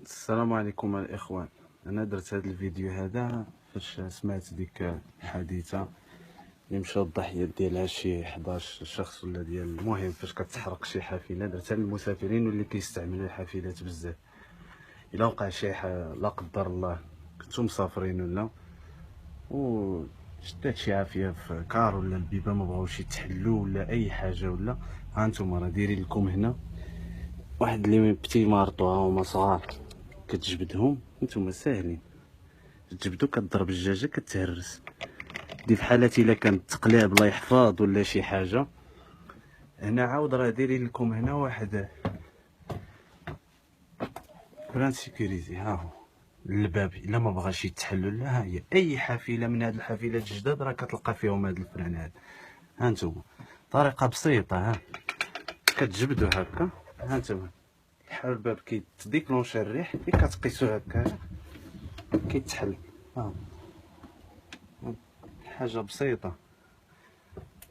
السلام عليكم الاخوان. انا درت هذا الفيديو هذا فاش سمعت ديك الحادثه اللي مشى الضحيه ديالها شي 11 شخص ولا ديال المهم فاش كتحرق شي حافله. درتها للمسافرين واللي كيستعملوا الحافلات بزاف. الا وقع شي لا قدر الله كنتو مسافرين ولا و شدات شي عافيه في كار ولا البيبه ما بغاوش يتحلوا ولا اي حاجه ولا ها نتوما راه دايرين لكم هنا واحد لي بتي مارطو ها هما صغار كتجبدهم. نتوما ساهلين تجبدو كضرب الدجاجه كتهرس. دي في حالات الا كانت تقلاب الله يحفظ ولا شي حاجه. هنا عاود راه دايرين لكم هنا واحد بران سيكوريتي ها هو الباب الا ما بغاش يتحل ولا ها هي اي حافله من هاد الحافلات الجداد راه كتلقى فيهم هاد الفران هذا. ها نتوما طريقه بسيطه ها كتجبدو هكا ها نتوما بحال الباب كيتديكلونشي الريح ملي كتقيسو هكا كيتحل. ها حاجه بسيطه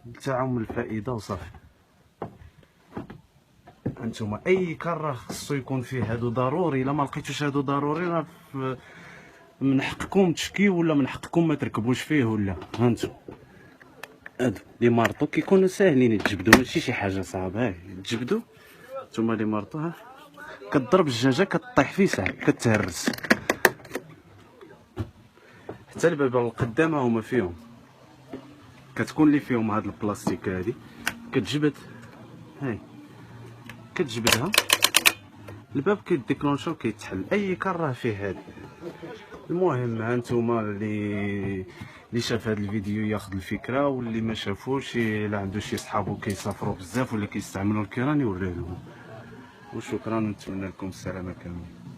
لتعم الفائده وصافي. انتما اي كار خصو يكون فيه هادو ضروري. الا ما لقيتوش هادو ضروري راه من حقكم تشكيو ولا من حقكم ما تركبوش فيه ولا. هانتو هادو لي مارطو كيكونوا ساهلين يتجبدوا ماشي شي حاجه صعيبه. ها يتجبدوا نتوما لي مارطو ها كضرب الدجاجه كطيح فيه ساهل كتهرس. حتى الباب القدام هما فيهم كتكون لي فيهم هاد البلاستيك هادي كتجبد. هاي كتجبدها الباب كيديكلونشا وكيتحل. اي كار راه فيه هادي. المهم ها نتوما اللي شاف هاد الفيديو ياخذ الفكره واللي ما شافوش الا عنده شي صحابو كيسافروا بزاف ولا كيستعملوا الكيران يوريه لهم. وشكرا ونتمنى لكم السلامه كاملين.